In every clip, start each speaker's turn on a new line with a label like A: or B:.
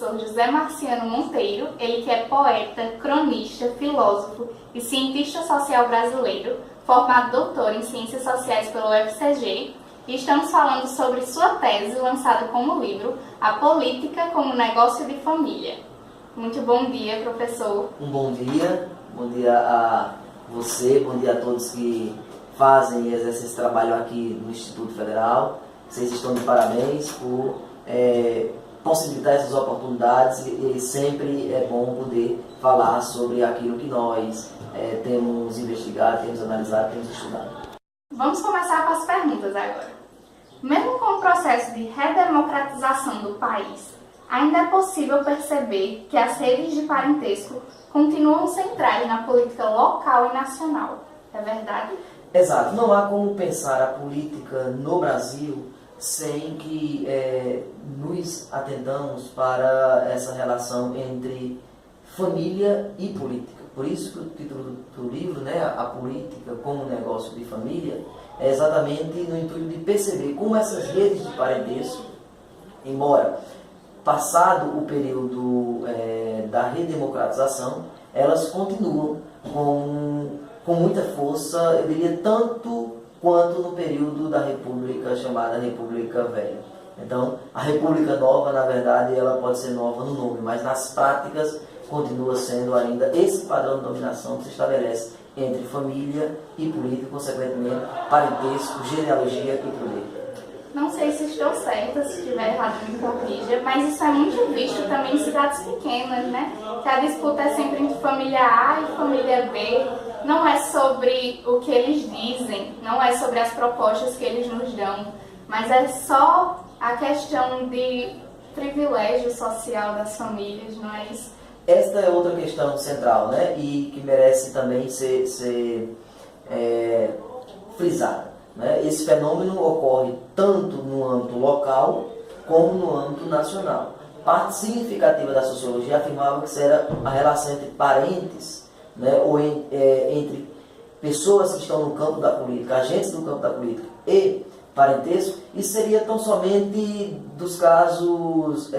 A: professor José Marciano Monteiro, ele que é poeta, cronista, filósofo e cientista social brasileiro, formado doutor em Ciências Sociais pelo UFCG, e estamos falando sobre sua tese lançada como livro, A Política como Negócio de Família. Muito bom dia, professor.
B: Um bom dia a você, bom dia a todos que fazem e exercem esse trabalho aqui no Instituto Federal. Vocês estão de parabéns por possibilitar essas oportunidades e sempre é bom poder falar sobre aquilo que nós temos investigado, temos analisado, temos estudado.
A: Vamos começar com as perguntas agora. Mesmo com o processo de redemocratização do país, ainda é possível perceber que as redes de parentesco continuam centrais na política local e nacional. É verdade?
B: Exato. Não há como pensar a política no Brasil sem que nos atentamos para essa relação entre família e política. Por isso que o título do livro, A Política como Negócio de Família, é exatamente no intuito de perceber como essas redes de parentesco, embora passado o período da redemocratização, elas continuam com muita força, eu diria, tanto quanto no período da República, chamada República Velha. Então, a República Nova, na verdade, ela pode ser nova no nome, mas nas práticas continua sendo ainda esse padrão de dominação que se estabelece entre família e política, consequentemente, parentesco, genealogia e poder.
A: Não sei se estou certa, se estiver errado me corrija, mas isso é muito visto também em cidades pequenas, né? Que a disputa é sempre entre família A e família B. Não é sobre o que eles dizem, não é sobre as propostas que eles nos dão, mas é só a questão de privilégio social das famílias, não é isso?
B: Esta é outra questão central, e que merece também ser frisada. Esse fenômeno ocorre tanto no âmbito local como no âmbito nacional. Parte significativa da sociologia afirmava que isso era a relação entre parentes, ou entre pessoas que estão no campo da política, agentes do campo da política e parentesco. Isso seria tão somente dos casos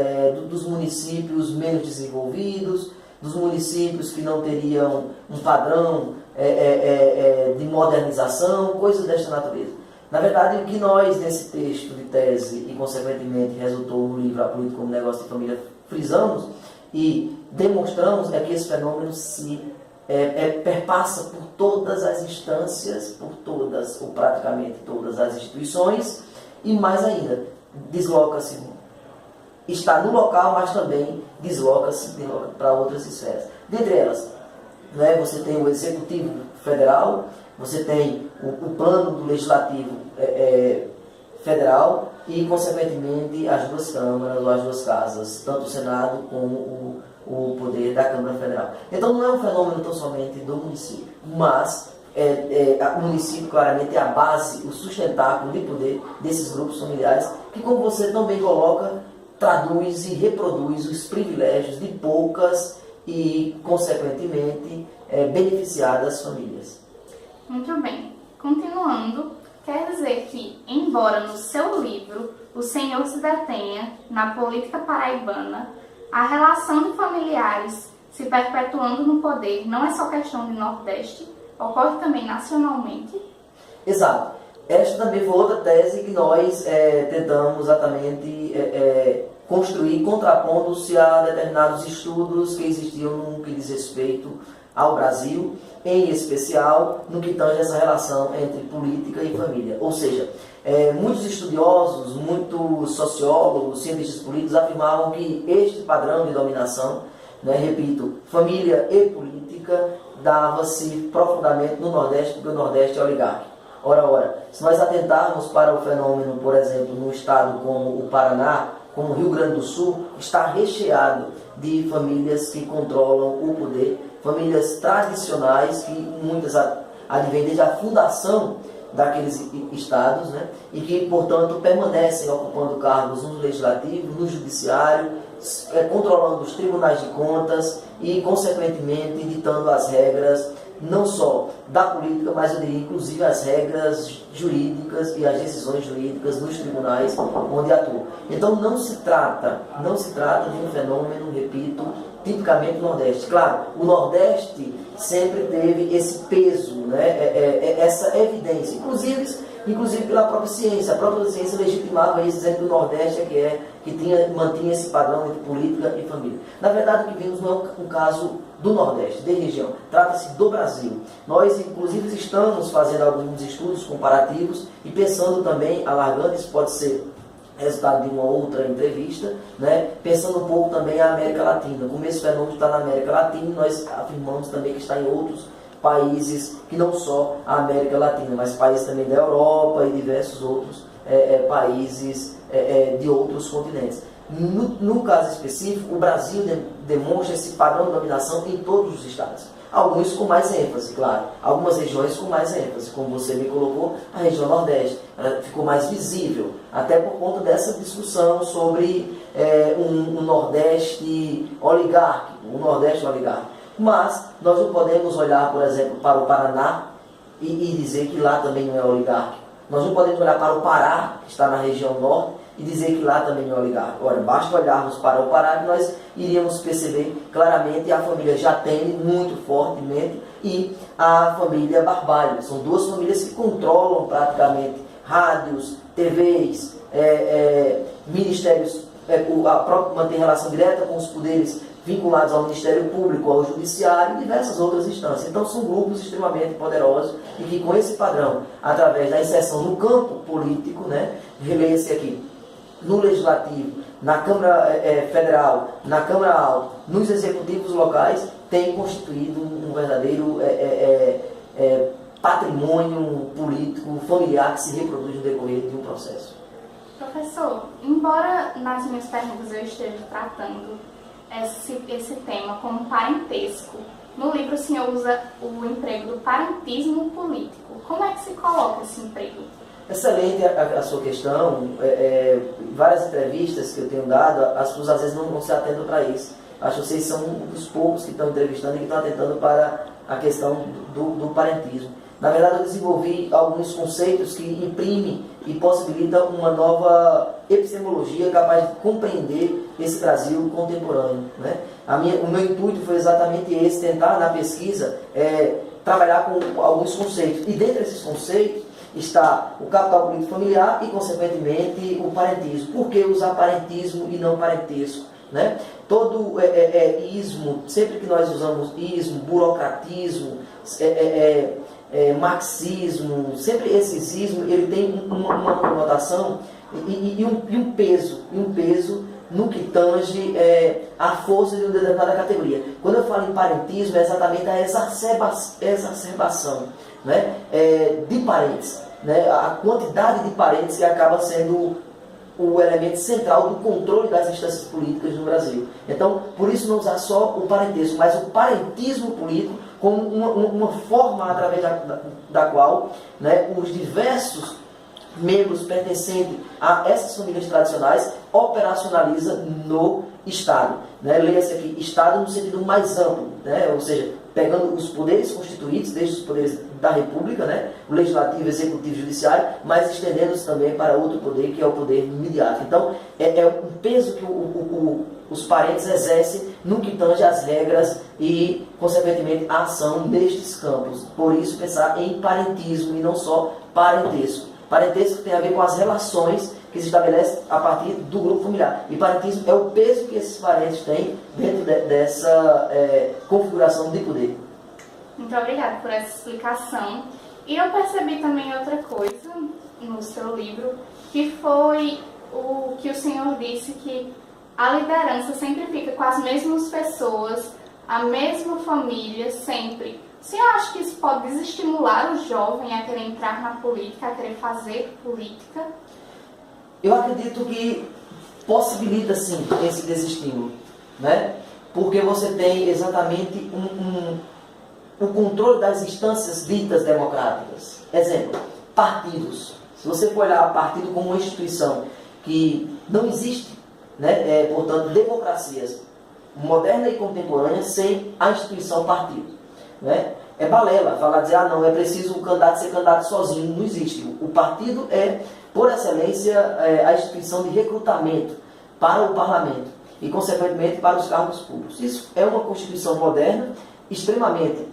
B: dos municípios menos desenvolvidos, dos municípios que não teriam um padrão de modernização, coisas desta natureza. Na verdade, o que nós, nesse texto de tese, e consequentemente resultou no livro A Política como Negócio de Família, frisamos e demonstramos é que esse fenômeno perpassa por todas as instâncias, por todas, ou praticamente todas as instituições, e mais ainda, desloca-se, está no local, mas também desloca-se para outras esferas. Dentre elas, você tem o Executivo Federal, você tem o plano do Legislativo Federal e, consequentemente, as duas câmaras ou as duas casas, tanto o Senado como o poder da Câmara Federal. Então, não é um fenômeno tão somente do município, mas o município, claramente, é a base, o sustentáculo de poder desses grupos familiares, que, como você também coloca, traduz e reproduz os privilégios de poucas e, consequentemente, beneficiadas famílias.
A: Muito bem. Continuando, quer dizer que, embora no seu livro o senhor se detenha na política paraibana, a relação de familiares se perpetuando no poder não é só questão de Nordeste, ocorre também nacionalmente?
B: Exato. Esta também foi outra tese que nós tentamos exatamente construir, contrapondo-se a determinados estudos que existiam no que diz respeito ao Brasil, em especial no que tange essa relação entre política e família. Ou seja, muitos estudiosos, muitos sociólogos, cientistas políticos afirmavam que este padrão de dominação, repito, família e política, dava-se profundamente no Nordeste, porque o Nordeste é oligárquico. Ora, se nós atentarmos para o fenômeno, por exemplo, no estado como o Paraná, como o Rio Grande do Sul, está recheado de famílias que controlam o poder, famílias tradicionais que muitas advêm desde a fundação daqueles estados, e que, portanto, permanecem ocupando cargos no legislativo, no judiciário, controlando os tribunais de contas e, consequentemente, ditando as regras não só da política, mas eu diria inclusive as regras jurídicas e as decisões jurídicas nos tribunais onde atua. Então não se trata de um fenômeno, repito, tipicamente do Nordeste. Claro, o Nordeste sempre teve esse peso, né? Essa evidência, inclusive pela própria ciência. A própria ciência legitimava isso, dizendo que o Nordeste mantinha esse padrão entre política e família. Na verdade, o que vimos não é um caso do Nordeste, de região. Trata-se do Brasil. Nós, inclusive, estamos fazendo alguns estudos comparativos e pensando também, alargando, isso pode ser resultado de uma outra entrevista, né? Pensando um pouco também a América Latina. Como esse fenômeno está na América Latina, nós afirmamos também que está em outros países, que não só a América Latina, mas países também da Europa e diversos outros países de outros continentes. No caso específico, o Brasil demonstra esse padrão de dominação em todos os estados. Alguns com mais ênfase, claro. Algumas regiões com mais ênfase. Como você me colocou, a região Nordeste ficou mais visível. Até por conta dessa discussão sobre um Nordeste oligárquico. Um Nordeste oligárquico. Mas nós não podemos olhar, por exemplo, para o Paraná e dizer que lá também não é oligárquico. Nós não podemos olhar para o Pará, que está na região norte, e dizer que lá também não é oligárquico. Ora, basta olharmos para o Pará que nós iríamos perceber claramente a família Jatene muito fortemente e a família Barbalho. São duas famílias que controlam praticamente rádios, TVs, ministérios, mantém relação direta com os poderes vinculados ao Ministério Público, ao Judiciário e diversas outras instâncias. Então são grupos extremamente poderosos e que com esse padrão, através da inserção no campo político, né, releia-se aqui, no Legislativo, na Câmara Federal, na Câmara Alta, nos executivos locais, tem constituído um verdadeiro patrimônio político familiar que se reproduz no decorrer de um processo.
A: Professor, embora nas minhas perguntas eu esteja tratando esse tema como parentesco, no livro o senhor usa o emprego do parentismo político. Como é que se coloca esse emprego?
B: Excelente a sua questão. Várias entrevistas que eu tenho dado, as pessoas às vezes não se atentam para isso. Acho que vocês são um dos poucos que estão entrevistando e que estão atentando para a questão do parentismo. Na verdade, eu desenvolvi alguns conceitos que imprimem e possibilitam uma nova epistemologia capaz de compreender esse Brasil contemporâneo, né? O meu intuito foi exatamente esse, tentar na pesquisa trabalhar com alguns conceitos. E dentre esses conceitos está o capital político familiar e, consequentemente, o parentismo. Por que usar parentismo e não parentesco? Né? Todo ismo, sempre que nós usamos ismo, burocratismo, marxismo, sempre esses ismos, ele tem uma conotação e um peso no que tange a força de uma determinada categoria. Quando eu falo em parentismo, é exatamente a exacerbação, né, de parentes, né, a quantidade de parentes que acaba sendo o elemento central do controle das instâncias políticas no Brasil. Então, por isso não usar só o parentesco, mas o parentismo político como uma forma através da qual, né, os diversos membros pertencentes a essas famílias tradicionais operacionaliza no Estado. Né? Leia-se aqui, Estado no sentido mais amplo, né? Ou seja, pegando os poderes constituídos, desde os poderes da República, né? O Legislativo, Executivo e Judiciário, mas estendendo-se também para outro poder, que é o poder midiático. Então, é um peso que os parentes exercem no que tange as regras e, consequentemente, a ação nestes campos. Por isso, pensar em parentismo e não só parentesco. Parentesco tem a ver com as relações que se estabelecem a partir do grupo familiar. E parentismo é o peso que esses parentes têm dentro dessa configuração de poder.
A: Muito obrigada por essa explicação. E eu percebi também outra coisa no seu livro, que foi o que o senhor disse, que a liderança sempre fica com as mesmas pessoas, a mesma família, sempre. O senhor acha que isso pode desestimular o jovem a querer entrar na política, a querer fazer política?
B: Eu acredito que possibilita, sim, esse desestímulo, né? Porque você tem exatamente um controle das instâncias ditas democráticas. Exemplo, partidos. Se você for olhar o partido como uma instituição que não existe, né? Portanto, democracias moderna e contemporânea sem a instituição partido. Né? é balela, falar, dizer, não, é preciso o candidato ser candidato sozinho, não existe. O partido é, por excelência, a instituição de recrutamento para o parlamento e, consequentemente, para os cargos públicos. Isso é uma constituição moderna, extremamente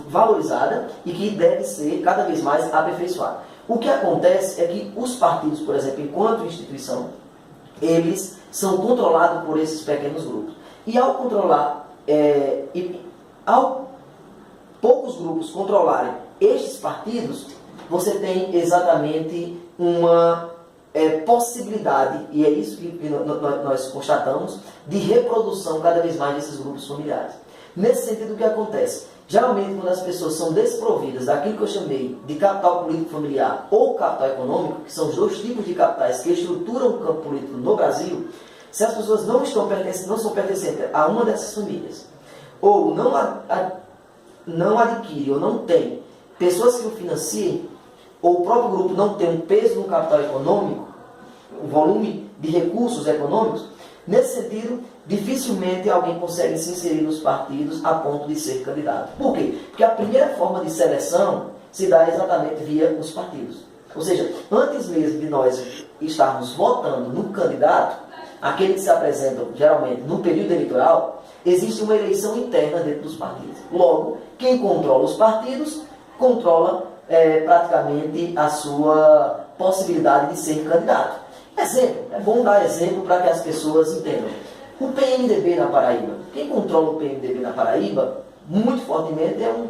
B: valorizada e que deve ser cada vez mais aperfeiçoada. O que acontece é que os partidos, por exemplo, enquanto instituição, eles são controlados por esses pequenos grupos. E ao controlar, ao poucos grupos controlarem estes partidos, você tem exatamente uma possibilidade, e é isso que nós constatamos, de reprodução cada vez mais desses grupos familiares. Nesse sentido, o que acontece? Geralmente, quando as pessoas são desprovidas daquilo que eu chamei de capital político familiar ou capital econômico, que são os dois tipos de capitais que estruturam o campo político no Brasil, se as pessoas não são pertencentes a uma dessas famílias, ou não adquirem ou não têm pessoas que o financiem, ou o próprio grupo não tem um peso no capital econômico, um volume de recursos econômicos, nesse sentido, dificilmente alguém consegue se inserir nos partidos a ponto de ser candidato. Por quê? Porque a primeira forma de seleção se dá exatamente via os partidos. Ou seja, antes mesmo de nós estarmos votando no candidato, aquele que se apresenta geralmente no período eleitoral, existe uma eleição interna dentro dos partidos. Logo, quem controla os partidos, controla praticamente a sua possibilidade de ser candidato. Exemplo, é bom dar exemplo para que as pessoas entendam. O PMDB na Paraíba. Quem controla o PMDB na Paraíba, muito fortemente, é um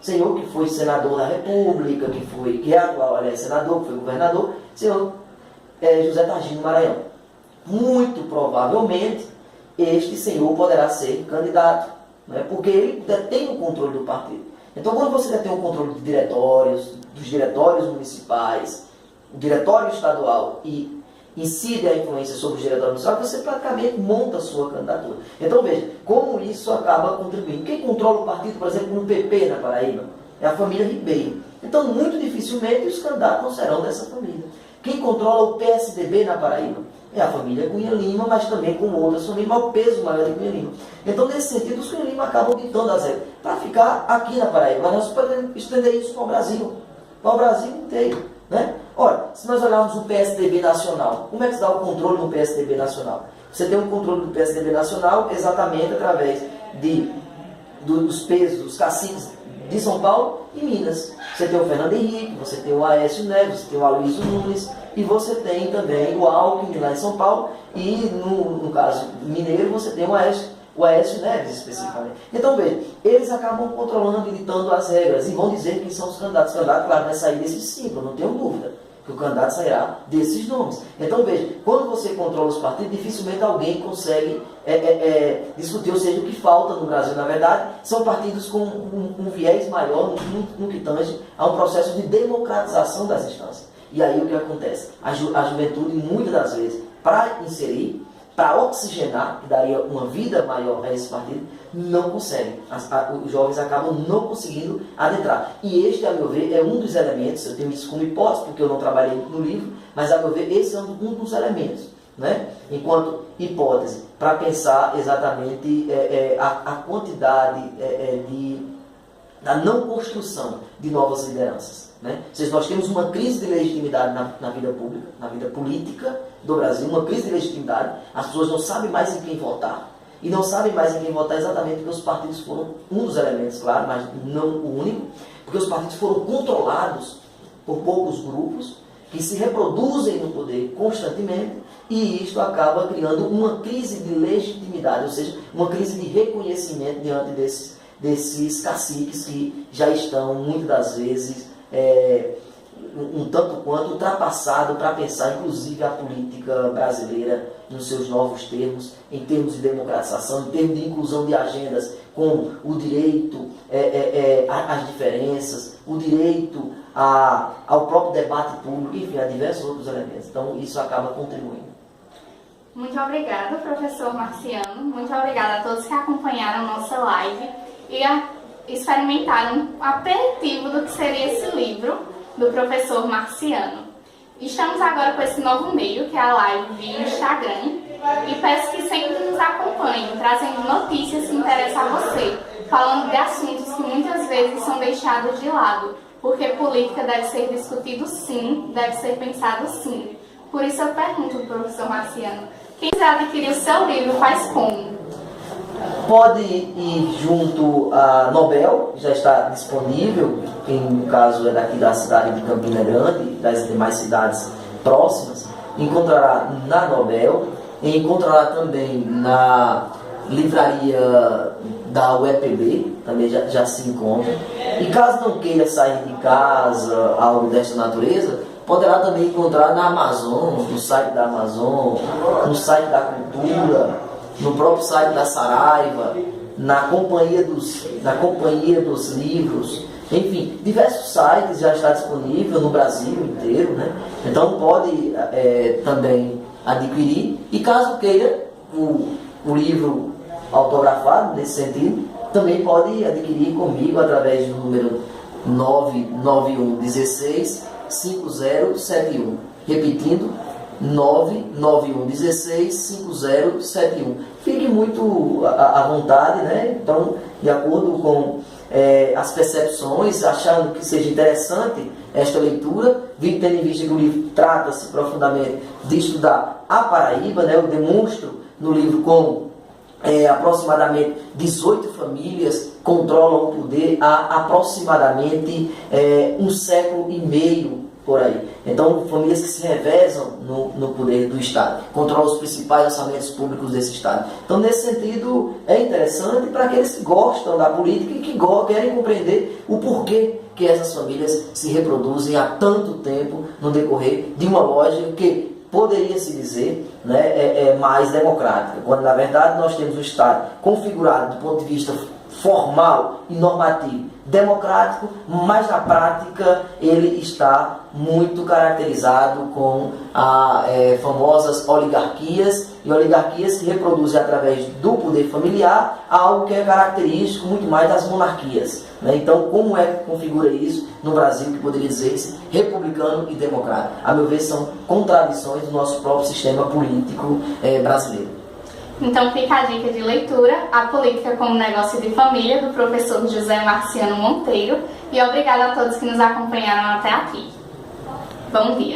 B: senhor que foi senador da República, que é atual, senador, que foi governador, senhor José Targino Maranhão. Muito provavelmente, este senhor poderá ser candidato, né, porque ele detém o controle do partido. Então, quando você detém o controle de diretórios, dos diretórios municipais, o diretório estadual e incide a influência sobre o diretório municipal, você praticamente monta a sua candidatura. Então, veja, como isso acaba contribuindo. Quem controla o partido, por exemplo, no PP na Paraíba, é a família Ribeiro. Então, muito dificilmente os candidatos não serão dessa família. Quem controla o PSDB na Paraíba é a família Cunha Lima, mas também com outras famílias, mas o peso maior de Cunha Lima. Então, nesse sentido, os Cunha Lima acabam ditando as regras para ficar aqui na Paraíba. Mas nós podemos estender isso para o Brasil, inteiro. Né? Ora, se nós olharmos o PSDB nacional, como é que se dá o controle no PSDB nacional? Você tem o controle do PSDB nacional exatamente através dos pesos, dos caciques de São Paulo e Minas. Você tem o Fernando Henrique, você tem o Aécio Neves, você tem o Aloysio Nunes, e você tem também o Alckmin lá em São Paulo, e no caso mineiro você tem o Aécio Neves especificamente. Então veja, eles acabam controlando e ditando as regras e vão dizer quem são os candidatos. O candidato, claro, vai sair desses 5, não tenho dúvida, que o candidato sairá desses nomes. Então veja, quando você controla os partidos, dificilmente alguém consegue discutir, ou seja, o que falta no Brasil, na verdade, são partidos com um viés maior no que tange a um processo de democratização das instâncias. E aí o que acontece? A juventude, muitas das vezes, para inserir, para oxigenar, que daria uma vida maior a esse partido, não conseguem. Os jovens acabam não conseguindo adentrar. E este, a meu ver, é um dos elementos, eu tenho isso como hipótese, porque eu não trabalhei no livro, mas a meu ver, esse é um dos elementos, né? Enquanto hipótese, para pensar exatamente a quantidade da não construção de novas lideranças. Né? Ou seja, nós temos uma crise de legitimidade na vida pública, na vida política do Brasil, uma crise de legitimidade. As pessoas não sabem mais em quem votar. E não sabem mais em quem votar exatamente porque os partidos foram um dos elementos, claro, mas não o único, porque os partidos foram controlados por poucos grupos que se reproduzem no poder constantemente, e isto acaba criando uma crise de legitimidade, ou seja, uma crise de reconhecimento diante desses caciques que já estão, muitas das vezes, um tanto quanto ultrapassado para pensar, inclusive, a política brasileira nos seus novos termos, em termos de democratização, em termos de inclusão de agendas como o direito às diferenças, o direito ao próprio debate público, enfim, a diversos outros elementos. Então, isso acaba contribuindo.
A: Muito obrigada, professor Marciano. Muito obrigada a todos que acompanharam a nossa live e experimentaram um aperitivo do que seria esse livro do professor Marciano. Estamos agora com esse novo meio, que é a live via Instagram, e peço que sempre nos acompanhem, trazendo notícias que interessam a você. falando de assuntos que muitas vezes são deixados de lado, porque política deve ser discutido sim, deve ser pensado sim. Por isso eu pergunto ao professor Marciano, quem quiser adquirir o seu livro faz como?
B: Pode ir junto à Nobel, já está disponível, quem no caso é daqui da cidade de Campina Grande, das demais cidades próximas, encontrará na Nobel, e encontrará também na livraria da UEPB, também já se encontra. E caso não queira sair de casa, algo desta natureza, poderá também encontrar na Amazon, no site da Amazon, no site da Cultura, no próprio site da Saraiva, na Companhia dos Livros, enfim, diversos sites já está disponível no Brasil inteiro, né? Então pode também adquirir, e caso queira o livro autografado nesse sentido, também pode adquirir comigo através do número 991 16 5071, repetindo, 991 16 5071. Fique muito à vontade, né? Então, de acordo com as percepções, achando que seja interessante esta leitura, tendo em vista que o livro trata-se profundamente de estudar a Paraíba, né? Eu demonstro no livro como aproximadamente 18 famílias controlam o poder há aproximadamente 1 século e meio por aí. Então, famílias que se revezam no poder do Estado, controlam os principais orçamentos públicos desse Estado. Então, nesse sentido, é interessante para aqueles que gostam da política e que querem compreender o porquê que essas famílias se reproduzem há tanto tempo no decorrer de uma lógica que poderia se dizer, né, mais democrática, quando na verdade nós temos o Estado configurado do ponto de vista formal e normativo democrático, mas na prática ele está muito caracterizado com famosas oligarquias, e oligarquias que reproduzem através do poder familiar algo que é característico muito mais das monarquias, né? Então, como é que configura isso no Brasil, que poderia dizer-se republicano e democrático? A meu ver, são contradições do nosso próprio sistema político brasileiro.
A: Então fica a dica de leitura, A Política como Negócio de Família, do professor José Marciano Monteiro, e obrigada a todos que nos acompanharam até aqui. Bom dia!